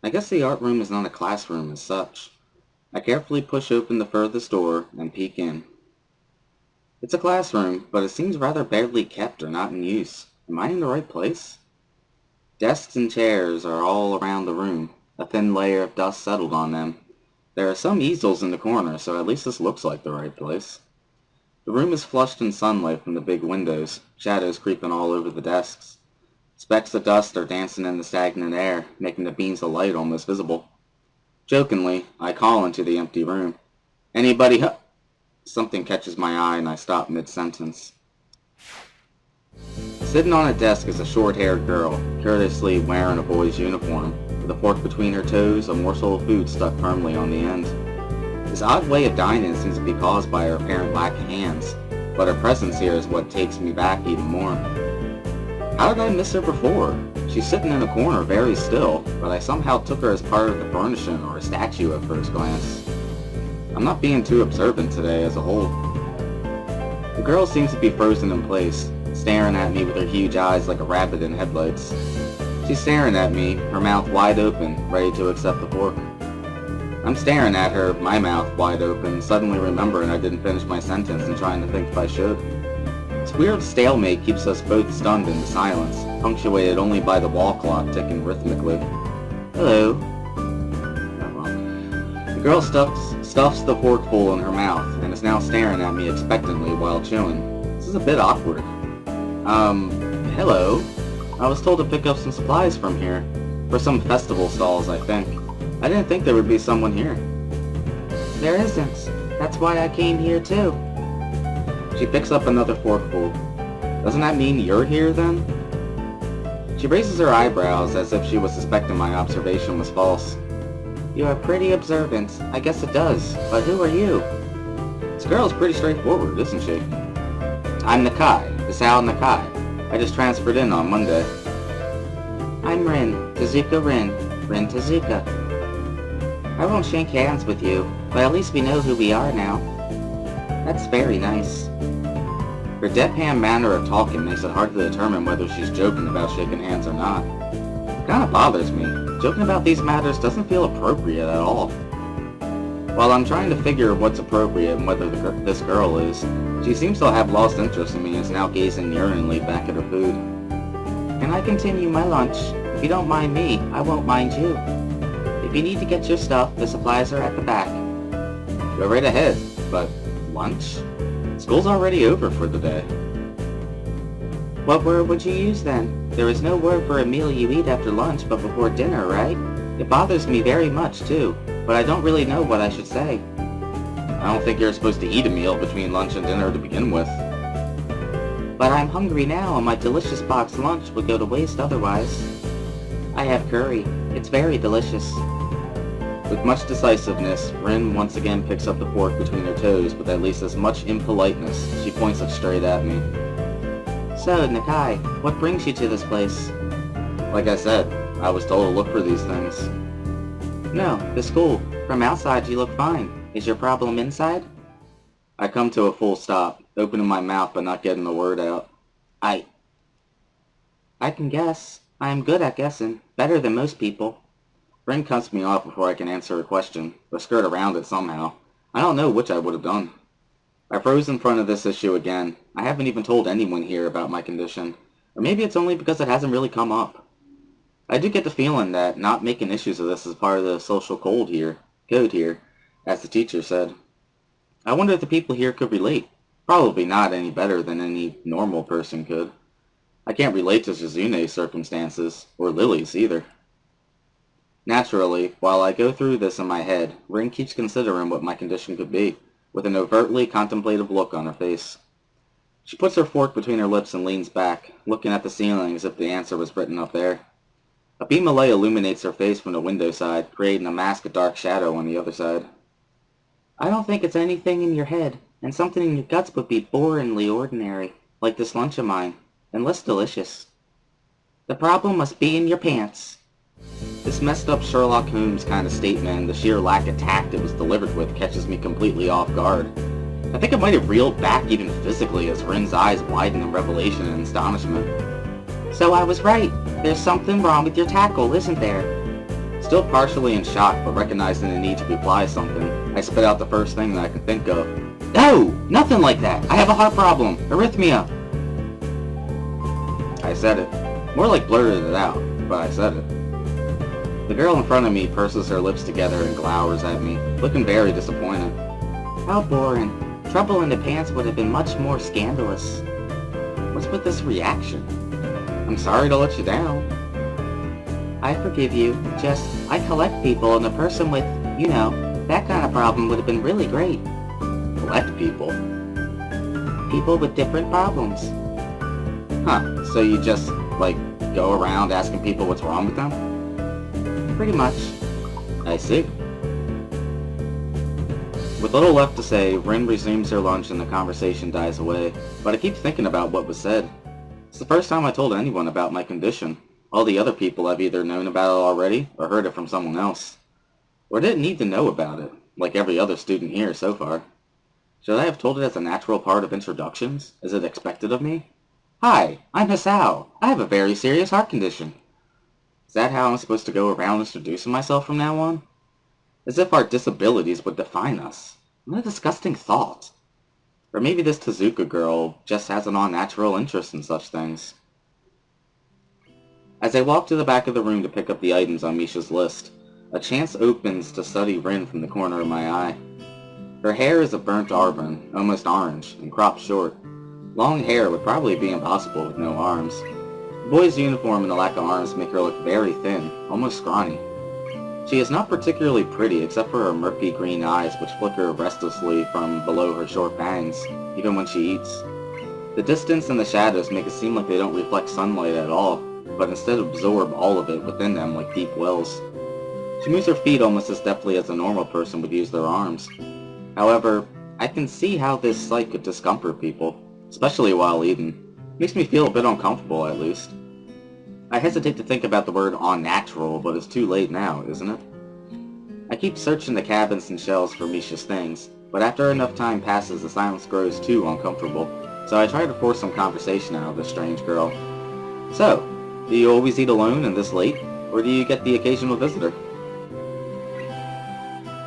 I guess the art room is not a classroom as such. I carefully push open the furthest door and peek in. It's a classroom, but it seems rather badly kept or not in use. Am I in the right place? Desks and chairs are all around the room. A thin layer of dust settled on them. There are some easels in the corner, so at least this looks like the right place. The room is flushed in sunlight from the big windows, shadows creeping all over the desks. Specks of dust are dancing in the stagnant air, making the beams of light almost visible. Jokingly, I call into the empty room. Anybody Something catches my eye and I stop mid-sentence. Sitting on a desk is a short-haired girl, curiously wearing a boy's uniform, with a fork between her toes, a morsel of food stuck firmly on the end. This odd way of dining seems to be caused by her apparent lack of hands, but her presence here is what takes me back even more. How did I miss her before? She's sitting in a corner very still, but I somehow took her as part of the furnishing or a statue at first glance. I'm not being too observant today as a whole. The girl seems to be frozen in place, staring at me with her huge eyes like a rabbit in headlights. She's staring at me, her mouth wide open, ready to accept the fork. I'm staring at her, my mouth wide open, suddenly remembering I didn't finish my sentence and trying to think if I should. This weird stalemate keeps us both stunned into silence, punctuated only by the wall clock ticking rhythmically. Hello. The girl stuffs the fork full in her mouth and is now staring at me expectantly while chewing. This is a bit awkward. Hello. I was told to pick up some supplies from here. For some festival stalls, I think. I didn't think there would be someone here. There isn't. That's why I came here too. She picks up another forkful. Doesn't that mean you're here then? She raises her eyebrows as if she was suspecting my observation was false. You are pretty observant. I guess it does. But who are you? This girl is pretty straightforward, isn't she? I'm Nakai, Isao Nakai. I just transferred in on Monday. I'm Rin, Tezuka Rin, Rin Tezuka. I won't shake hands with you, but at least we know who we are now. That's very nice. Her deadpan manner of talking makes it hard to determine whether she's joking about shaking hands or not. It kinda bothers me. Joking about these matters doesn't feel appropriate at all. While I'm trying to figure what's appropriate and whether this girl is, she seems to have lost interest in me and is now gazing yearningly back at her food. Can I continue my lunch? If you don't mind me, I won't mind you. If you need to get your stuff, the supplies are at the back. Go right ahead, but lunch? School's already over for the day. What word would you use then? There is no word for a meal you eat after lunch but before dinner, right? It bothers me very much too, but I don't really know what I should say. I don't think you're supposed to eat a meal between lunch and dinner to begin with. But I'm hungry now and my delicious boxed lunch would go to waste otherwise. I have curry. It's very delicious. With much decisiveness, Rin once again picks up the fork between her toes with at least as much impoliteness. She points it straight at me. So, Nakai, what brings you to this place? Like I said, I was told to look for these things. No, the school. From outside you look fine. Is your problem inside? I come to a full stop, opening my mouth but not getting a word out. I can guess. I am good at guessing. Better than most people. Rin cuts me off before I can answer her question, but skirt around it somehow. I don't know which I would have done. I froze in front of this issue again. I haven't even told anyone here about my condition. Or maybe it's only because it hasn't really come up. I do get the feeling that not making issues of this is part of the social code here, as the teacher said. I wonder if the people here could relate. Probably not any better than any normal person could. I can't relate to Suzune's circumstances, or Lily's either. Naturally, while I go through this in my head, Rin keeps considering what my condition could be, with an overtly contemplative look on her face. She puts her fork between her lips and leans back, looking at the ceiling as if the answer was written up there. A beam of light illuminates her face from the window side, creating a mask of dark shadow on the other side. I don't think it's anything in your head, and something in your guts would be boringly ordinary, like this lunch of mine, and less delicious. The problem must be in your pants. This messed up Sherlock Holmes kind of statement and the sheer lack of tact it was delivered with catches me completely off guard. I think I might have reeled back even physically as Rin's eyes widened in revelation and astonishment. So I was right. There's something wrong with your tackle, isn't there? Still partially in shock, but recognizing the need to reply something, I spit out the first thing that I could think of. No! Nothing like that! I have a heart problem! Arrhythmia! I said it. More like blurted it out, but I said it. The girl in front of me purses her lips together and glowers at me, looking very disappointed. How boring. Trouble in the pants would have been much more scandalous. What's with this reaction? I'm sorry to let you down. I forgive you. Just, I collect people, and a person with, you know, that kind of problem would have been really great. Collect people? People with different problems. Huh, so you just, like, go around asking people what's wrong with them? Pretty much. I see. With little left to say, Rin resumes her lunch and the conversation dies away, but I keep thinking about what was said. It's the first time I told anyone about my condition. All the other people have either known about it already, or heard it from someone else. Or didn't need to know about it, like every other student here so far. Should I have told it as a natural part of introductions? Is it expected of me? Hi, I'm Hisao. I have a very serious heart condition. Is that how I'm supposed to go around introducing myself from now on? As if our disabilities would define us. What a disgusting thought. Or maybe this Tezuka girl just has an unnatural interest in such things. As I walk to the back of the room to pick up the items on Misha's list, a chance opens to study Rin from the corner of my eye. Her hair is a burnt auburn, almost orange, and cropped short. Long hair would probably be impossible with no arms. The boy's uniform and the lack of arms make her look very thin, almost scrawny. She is not particularly pretty except for her murky green eyes which flicker restlessly from below her short bangs, even when she eats. The distance and the shadows make it seem like they don't reflect sunlight at all, but instead absorb all of it within them like deep wells. She moves her feet almost as deftly as a normal person would use their arms. However, I can see how this sight could discomfort people, especially while eating. Makes me feel a bit uncomfortable, at least. I hesitate to think about the word unnatural, but it's too late now, isn't it? I keep searching the cabins and shelves for Misha's things, but after enough time passes, the silence grows too uncomfortable, so I try to force some conversation out of this strange girl. So, do you always eat alone and this late, or do you get the occasional visitor?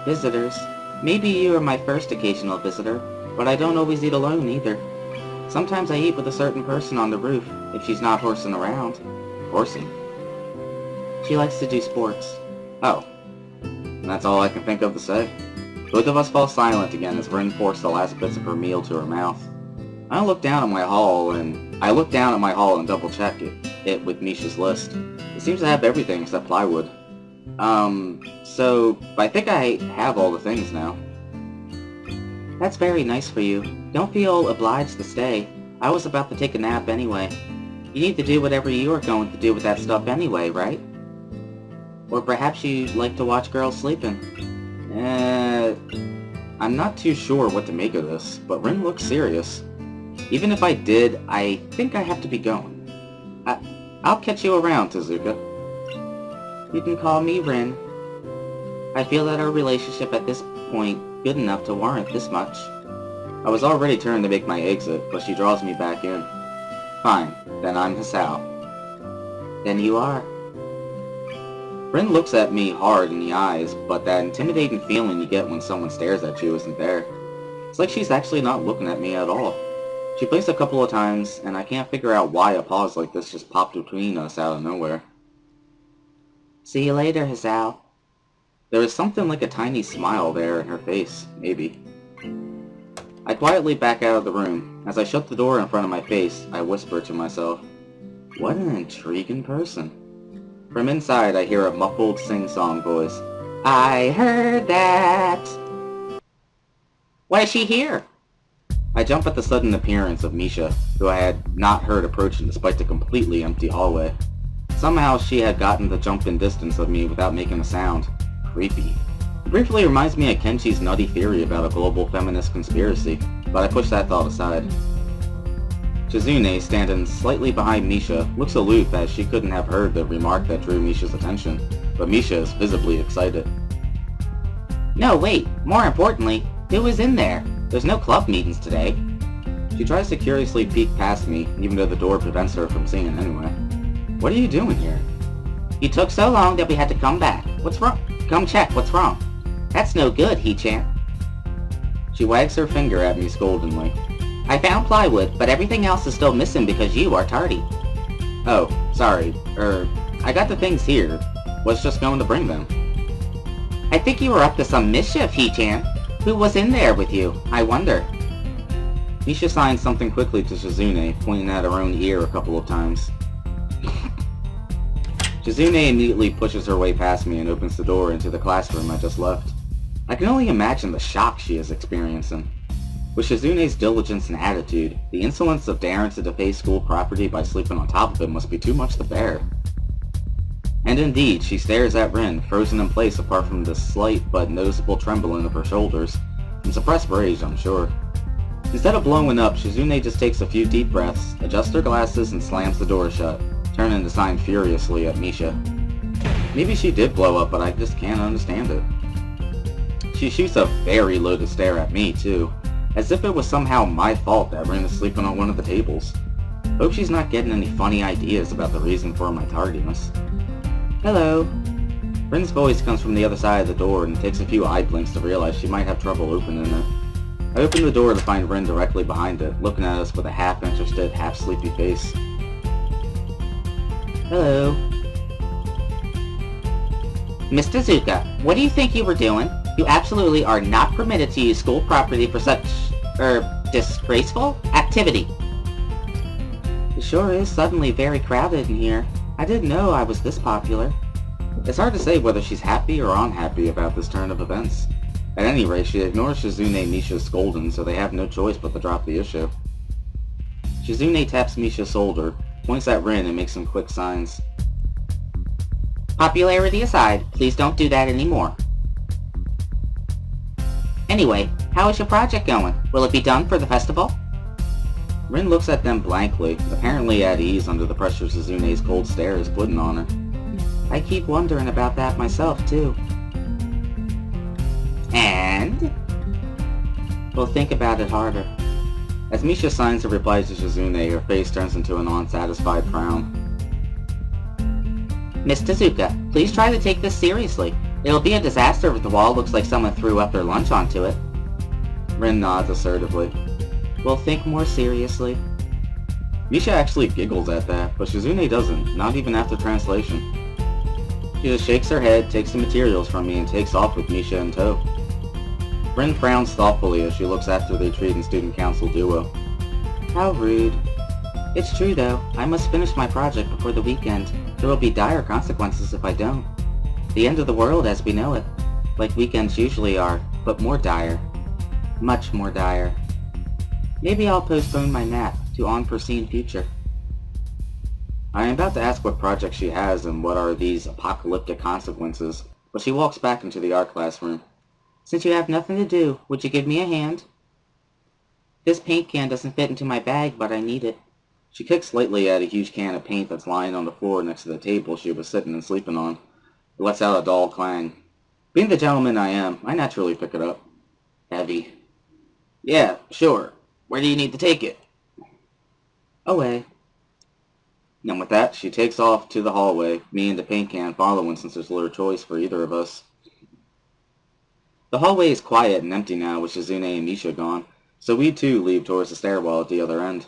Visitors? Maybe you are my first occasional visitor, but I don't always eat alone either. Sometimes I eat with a certain person on the roof, if she's not horsing around. Horsing? She likes to do sports. Oh. And that's all I can think of to say. Both of us fall silent again as Rin forced the last bits of her meal to her mouth. I look down at my haul and double check it with Misha's list. It seems to have everything except plywood. So I think I have all the things now. That's very nice for you. Don't feel obliged to stay. I was about to take a nap anyway. You need to do whatever you are going to do with that stuff anyway, right? Or perhaps you like to watch girls sleeping. I'm not too sure what to make of this, but Rin looks serious. Even if I did, I think I have to be going. I'll catch you around, Tezuka. You can call me Rin. I feel that our relationship at this point good enough to warrant this much. I was already turning to make my exit, but she draws me back in. Fine, then I'm Hisao. Then you are. Rin looks at me hard in the eyes, but that intimidating feeling you get when someone stares at you isn't there. It's like she's actually not looking at me at all. She blinks a couple of times, and I can't figure out why a pause like this just popped between us out of nowhere. See you later, Hisao. There is something like a tiny smile there in her face, maybe. I quietly back out of the room. As I shut the door in front of my face, I whisper to myself, what an intriguing person. From inside, I hear a muffled sing-song voice. I heard that! Why is she here? I jump at the sudden appearance of Misha, who I had not heard approaching despite the completely empty hallway. Somehow she had gotten the jump-in distance of me without making a sound. Creepy. It briefly reminds me of Kenshi's nutty theory about a global feminist conspiracy, but I push that thought aside. Chizune, standing slightly behind Misha, looks aloof as she couldn't have heard the remark that drew Misha's attention, but Misha is visibly excited. No, wait, more importantly, who is in there? There's no club meetings today. She tries to curiously peek past me, even though the door prevents her from seeing anyway. What are you doing here? You took so long that we had to come back. What's wrong? Come check, what's wrong? That's no good, He-chan. She wags her finger at me scoldingly. I found plywood, but everything else is still missing because you are tardy. Oh, sorry. I got the things here. Was just going to bring them. I think you were up to some mischief, He-chan. Who was in there with you, I wonder? Misha signs something quickly to Shizune, pointing at her own ear a couple of times. Shizune immediately pushes her way past me and opens the door into the classroom I just left. I can only imagine the shock she is experiencing. With Shizune's diligence and attitude, the insolence of daring to deface school property by sleeping on top of it must be too much to bear. And indeed, she stares at Rin, frozen in place apart from the slight but noticeable trembling of her shoulders. From suppressed rage, I'm sure. Instead of blowing up, Shizune just takes a few deep breaths, adjusts her glasses, and slams the door shut, turning to sign furiously at Misha. Maybe she did blow up, but I just can't understand it. She shoots a very loaded stare at me, too, as if it was somehow my fault that Rin is sleeping on one of the tables. Hope she's not getting any funny ideas about the reason for my tardiness. Hello. Rin's voice comes from the other side of the door, and it takes a few eye blinks to realize she might have trouble opening it. I open the door to find Rin directly behind it, looking at us with a half-interested, half-sleepy face. Hello. Mr. Zuka, what do you think you were doing? You absolutely are not permitted to use school property for such, disgraceful activity. It sure is suddenly very crowded in here. I didn't know I was this popular. It's hard to say whether she's happy or unhappy about this turn of events. At any rate, she ignores Shizune Misha's scolding, so they have no choice but to drop the issue. Shizune taps Misha's shoulder, points at Rin, and makes some quick signs. Popularity aside, please don't do that anymore. Anyway, how is your project going? Will it be done for the festival? Rin looks at them blankly, apparently at ease under the pressure Shizune's cold stare is putting on her. I keep wondering about that myself, too. And? We'll think about it harder. As Misha signs a reply to Shizune, her face turns into an unsatisfied frown. Miss Tezuka, please try to take this seriously. It'll be a disaster if the wall looks like someone threw up their lunch onto it. Rin nods assertively. We'll think more seriously. Misha actually giggles at that, but Shizune doesn't, not even after translation. She just shakes her head, takes the materials from me, and takes off with Misha in tow. Rin frowns thoughtfully as she looks after the retreating student council duo. How rude. It's true though, I must finish my project before the weekend. There will be dire consequences if I don't. The end of the world as we know it. Like weekends usually are, but more dire. Much more dire. Maybe I'll postpone my nap to unforeseen future. I am about to ask what project she has and what are these apocalyptic consequences, but she walks back into the art classroom. Since you have nothing to do, would you give me a hand? This paint can doesn't fit into my bag, but I need it. She kicks lightly at a huge can of paint that's lying on the floor next to the table she was sitting and sleeping on. It lets out a dull clang. Being the gentleman I am, I naturally pick it up. Heavy. Yeah, sure. Where do you need to take it? Away. And with that, she takes off to the hallway, me and the paint can following since there's little choice for either of us. The hallway is quiet and empty now with Shizune and Misha gone, so we too leave towards the stairwell at the other end.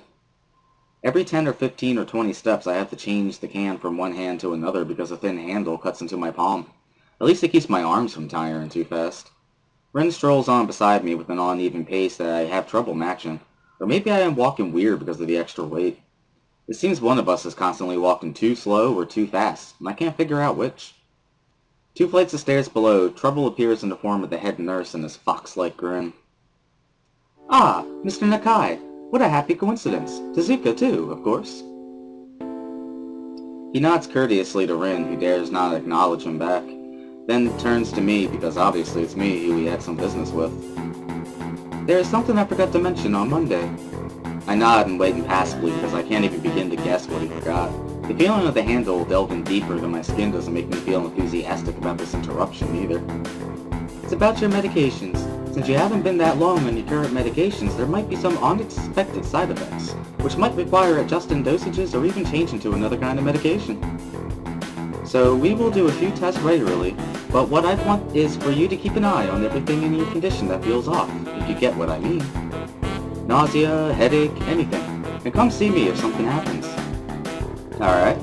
Every 10 or 15 or 20 steps I have to change the can from one hand to another because a thin handle cuts into my palm. At least it keeps my arms from tiring too fast. Rin strolls on beside me with an uneven pace that I have trouble matching, or maybe I am walking weird because of the extra weight. It seems one of us is constantly walking too slow or too fast, and I can't figure out which. 2 flights of stairs below, trouble appears in the form of the head nurse and his fox-like grin. Ah, Mr. Nakai, what a happy coincidence. Tezuka too, of course. He nods courteously to Rin, who dares not acknowledge him back, then turns to me because obviously it's me who he had some business with. There is something I forgot to mention on Monday. I nod and wait impassively because I can't even begin to guess what he forgot. The feeling of the handle delving deeper than my skin doesn't make me feel enthusiastic about this interruption either. It's about your medications. Since you haven't been that long on your current medications, there might be some unexpected side effects, which might require adjusting dosages or even changing to another kind of medication. So we will do a few tests regularly, but what I want is for you to keep an eye on everything in your condition that feels off, if you get what I mean. Nausea, headache, anything. And come see me if something happens. Alright.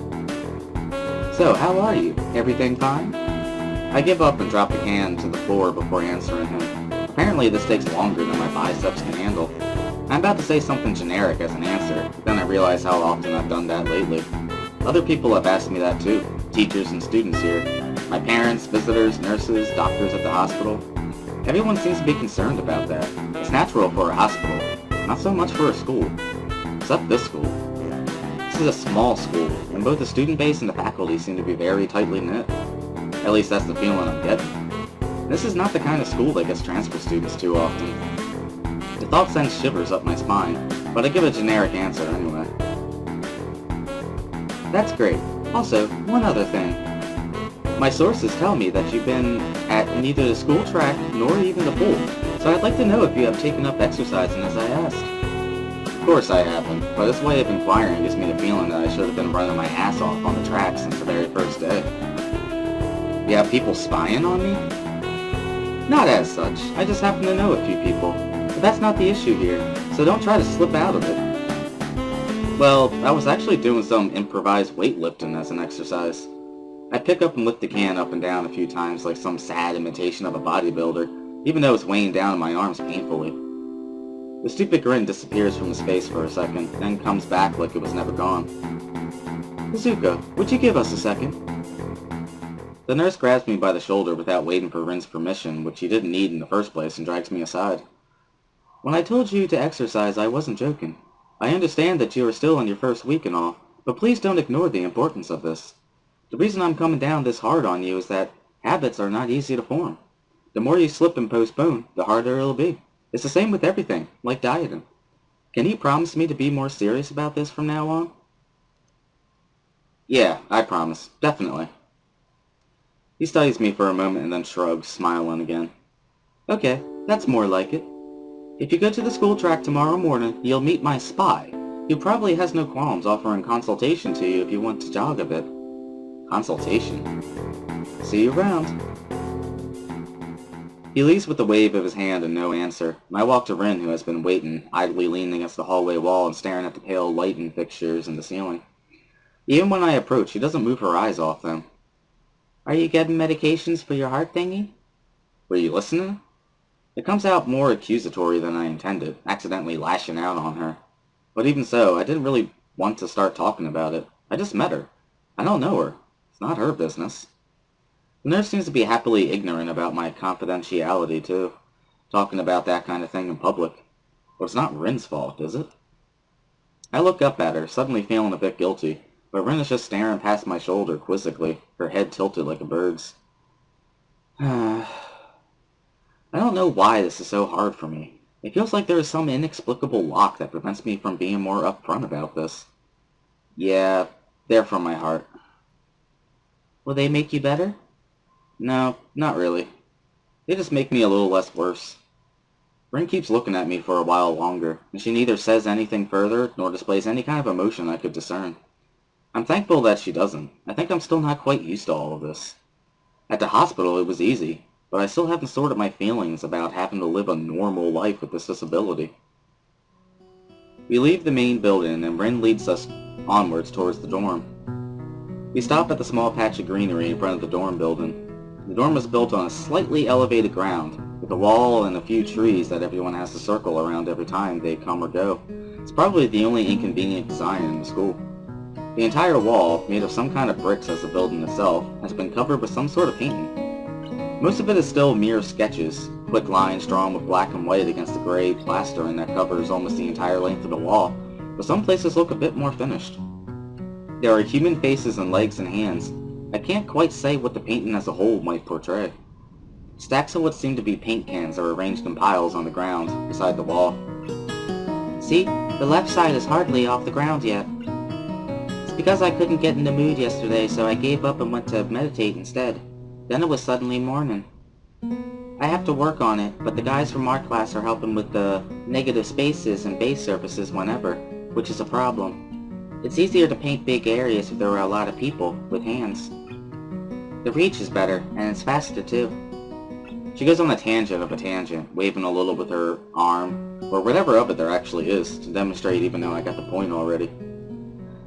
So, how are you? Everything fine? I give up and drop the can to the floor before answering him. Apparently this takes longer than my biceps can handle. I'm about to say something generic as an answer, but then I realize how often I've done that lately. Other people have asked me that too. Teachers and students here. My parents, visitors, nurses, doctors at the hospital. Everyone seems to be concerned about that. It's natural for a hospital, not so much for a school. Except this school. This is a small school, and both the student base and the faculty seem to be very tightly knit. At least that's the feeling I'm getting. This is not the kind of school that gets transfer students too often. The thought sends shivers up my spine, but I give a generic answer anyway. That's great. Also, one other thing. My sources tell me that you've been at neither the school track nor even the pool, so I'd like to know if you have taken up exercising as I asked. Of course I haven't, but this way of inquiring gives me the feeling that I should have been running my ass off on the track since the very first day. You have people spying on me? Not as such, I just happen to know a few people. But that's not the issue here, so don't try to slip out of it. Well, I was actually doing some improvised weightlifting as an exercise. I pick up and lift the can up and down a few times like some sad imitation of a bodybuilder, even though it's weighing down on my arms painfully. The stupid grin disappears from his face for a second, then comes back like it was never gone. Izuka, would you give us a second? The nurse grabs me by the shoulder without waiting for Rin's permission, which he didn't need in the first place, and drags me aside. When I told you to exercise, I wasn't joking. I understand that you are still in your first week and all, but please don't ignore the importance of this. The reason I'm coming down this hard on you is that habits are not easy to form. The more you slip and postpone, the harder it'll be. It's the same with everything, like dieting. Can you promise me to be more serious about this from now on? Yeah, I promise. Definitely. He studies me for a moment and then shrugs, smiling again. Okay, that's more like it. If you go to the school track tomorrow morning, you'll meet my spy, who probably has no qualms offering consultation to you if you want to jog a bit. Consultation? See you around. He leaves with a wave of his hand and no answer, and I walk to Rin, who has been waiting, idly leaning against the hallway wall and staring at the pale lighting fixtures in the ceiling. Even when I approach, she doesn't move her eyes off them. Are you getting medications for your heart thingy? Were you listening? It comes out more accusatory than I intended, accidentally lashing out on her. But even so, I didn't really want to start talking about it. I just met her. I don't know her. It's not her business. The nurse seems to be happily ignorant about my confidentiality, too. Talking about that kind of thing in public. But it's not Rin's fault, is it? I look up at her, suddenly feeling a bit guilty, but Rin is just staring past my shoulder quizzically, her head tilted like a bird's. I don't know why this is so hard for me. It feels like there is some inexplicable lock that prevents me from being more upfront about this. Yeah, they're from my heart. Will they make you better? No, not really. They just make me a little less worse. Rin keeps looking at me for a while longer, and she neither says anything further nor displays any kind of emotion I could discern. I'm thankful that she doesn't. I think I'm still not quite used to all of this. At the hospital it was easy, but I still haven't sorted my feelings about having to live a normal life with this disability. We leave the main building and Rin leads us onwards towards the dorm. We stop at the small patch of greenery in front of the dorm building. The dorm was built on a slightly elevated ground, with a wall and a few trees that everyone has to circle around every time they come or go. It's probably the only inconvenient design in the school. The entire wall, made of some kind of bricks as the building itself, has been covered with some sort of painting. Most of it is still mere sketches, quick lines drawn with black and white against the gray plastering that covers almost the entire length of the wall, but some places look a bit more finished. There are human faces and legs and hands. I can't quite say what the painting as a whole might portray. Stacks of what seem to be paint cans are arranged in piles on the ground, beside the wall. See, the left side is hardly off the ground yet. It's because I couldn't get in the mood yesterday, so I gave up and went to meditate instead. Then it was suddenly morning. I have to work on it, but the guys from art class are helping with the negative spaces and base surfaces whenever, which is a problem. It's easier to paint big areas if there are a lot of people, with hands. The reach is better, and it's faster too. She goes on a tangent of a tangent, waving a little with her arm, or whatever of it there actually is, to demonstrate even though I got the point already.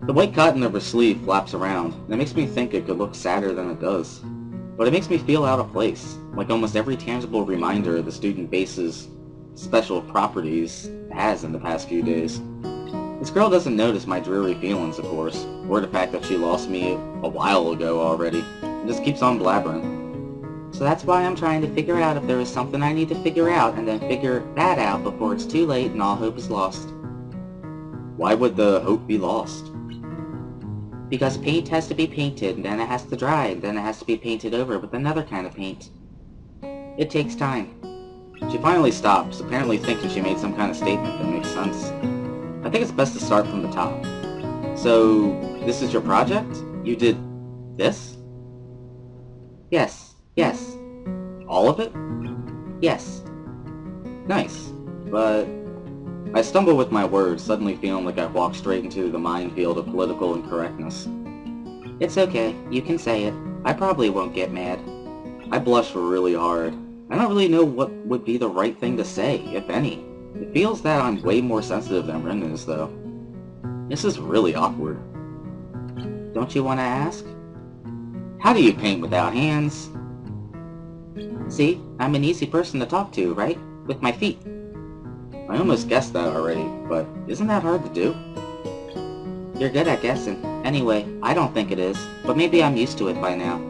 The white cotton of her sleeve flaps around, and it makes me think it could look sadder than it does. But it makes me feel out of place, like almost every tangible reminder the student base's special properties has in the past few days. This girl doesn't notice my dreary feelings, of course, or the fact that she lost me a while ago already, and just keeps on blabbering. So that's why I'm trying to figure out if there is something I need to figure out, and then figure that out before it's too late and all hope is lost. Why would the hope be lost? Because paint has to be painted, and then it has to dry, and then it has to be painted over with another kind of paint. It takes time. She finally stops, apparently thinking she made some kind of statement that makes sense. I think it's best to start from the top. So, this is your project? You did this? Yes. All of it? Yes. Nice. But I stumble with my words, suddenly feeling like I've walked straight into the minefield of political incorrectness. It's okay, you can say it. I probably won't get mad. I blush really hard. I don't really know what would be the right thing to say, if any. It feels that I'm way more sensitive than Rin is, though. This is really awkward. Don't you want to ask? How do you paint without hands? See, I'm an easy person to talk to, right? With my feet. I almost guessed that already, but isn't that hard to do? You're good at guessing. Anyway, I don't think it is, but maybe I'm used to it by now.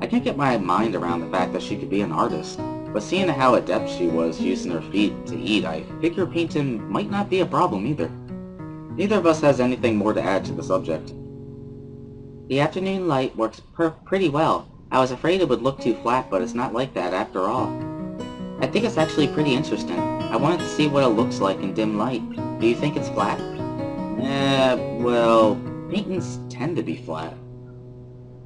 I can't get my mind around the fact that she could be an artist, but seeing how adept she was using her feet to eat, I figure painting might not be a problem either. Neither of us has anything more to add to the subject. The afternoon light works pretty well. I was afraid it would look too flat, but it's not like that after all. I think it's actually pretty interesting. I wanted to see what it looks like in dim light. Do you think it's flat? Well, paintings tend to be flat.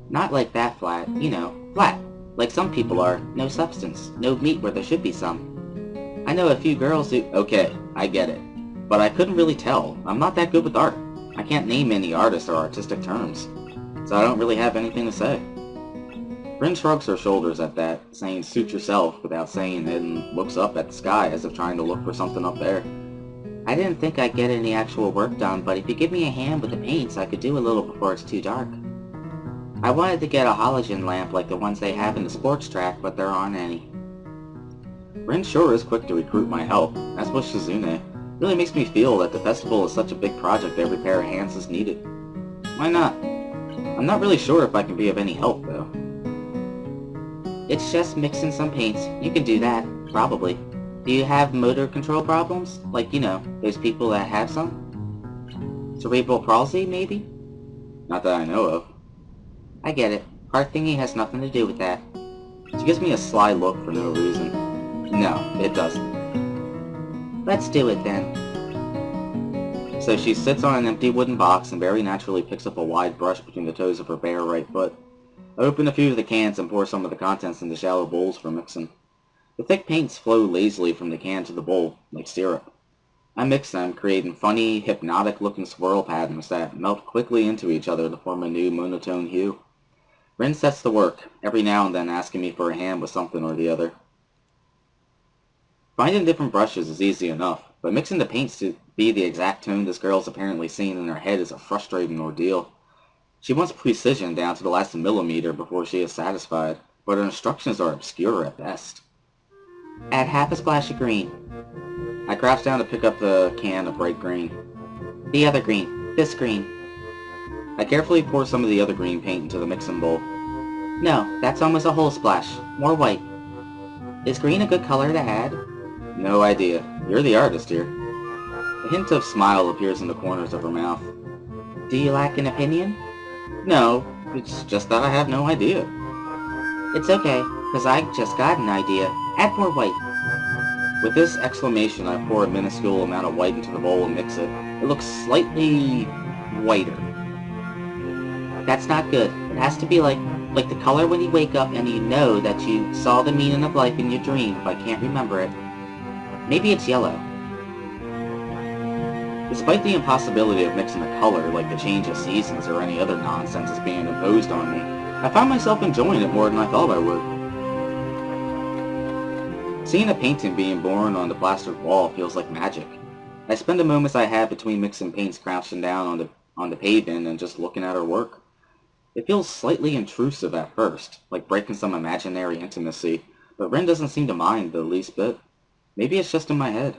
Not like that flat, you know, flat. Like some people are. No substance. No meat where there should be some. I know a few girls who... Okay, I get it. But I couldn't really tell. I'm not that good with art. I can't name any artists or artistic terms. So I don't really have anything to say. Rin shrugs her shoulders at that, saying suit yourself without saying it, and looks up at the sky as if trying to look for something up there. I didn't think I'd get any actual work done, but if you give me a hand with the paints, I could do a little before it's too dark. I wanted to get a halogen lamp like the ones they have in the sports track, but there aren't any. Rin sure is quick to recruit my help, as was Shizune. Really makes me feel that the festival is such a big project every pair of hands is needed. Why not? I'm not really sure if I can be of any help, though. It's just mixing some paints. You can do that, probably. Do you have motor control problems? Like, you know, those people that have some? Cerebral palsy, maybe? Not that I know of. I get it. Heart thingy has nothing to do with that. She gives me a sly look for no reason. No, it doesn't. Let's do it then. So she sits on an empty wooden box and very naturally picks up a wide brush between the toes of her bare right foot. I open a few of the cans and pour some of the contents into shallow bowls for mixing. The thick paints flow lazily from the can to the bowl, like syrup. I mix them, creating funny, hypnotic-looking swirl patterns that melt quickly into each other to form a new monotone hue. Rin sets to work, every now and then asking me for a hand with something or the other. Finding different brushes is easy enough, but mixing the paints to be the exact tone this girl's apparently seeing in her head is a frustrating ordeal. She wants precision down to the last millimeter before she is satisfied, but her instructions are obscure at best. Add half a splash of green. I crouch down to pick up the can of bright green. The other green. This green. I carefully pour some of the other green paint into the mixing bowl. No, that's almost a whole splash. More white. Is green a good color to add? No idea. You're the artist here. A hint of smile appears in the corners of her mouth. Do you lack an opinion? No, it's just that I have no idea. It's okay, because I just got an idea. Add more white. With this exclamation, I pour a minuscule amount of white into the bowl and mix it. It looks slightly whiter. That's not good. It has to be like the color when you wake up and you know that you saw the meaning of life in your dream, but can't remember it. Maybe it's yellow. Despite the impossibility of mixing a color like the change of seasons or any other nonsense that's being imposed on me, I found myself enjoying it more than I thought I would. Seeing a painting being born on the plastered wall feels like magic. I spend the moments I have between mixing paints crouching down on the pavement and just looking at her work. It feels slightly intrusive at first, like breaking some imaginary intimacy, but Rin doesn't seem to mind the least bit. Maybe it's just in my head.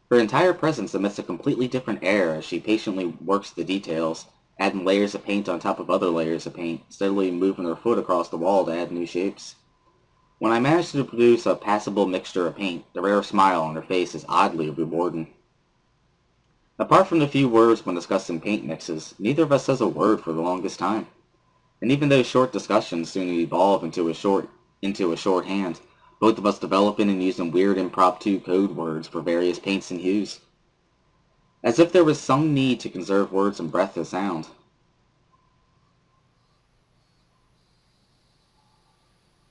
Her entire presence emits a completely different air as she patiently works the details, adding layers of paint on top of other layers of paint, steadily moving her foot across the wall to add new shapes. When I manage to produce a passable mixture of paint, the rare smile on her face is oddly rewarding. Apart from the few words when discussing paint mixes, neither of us says a word for the longest time. And even those short discussions soon evolve into a shorthand, both of us developing and using weird impromptu code words for various paints and hues. As if there was some need to conserve words and breath of sound.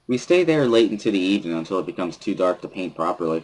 We stay there late into the evening until it becomes too dark to paint properly.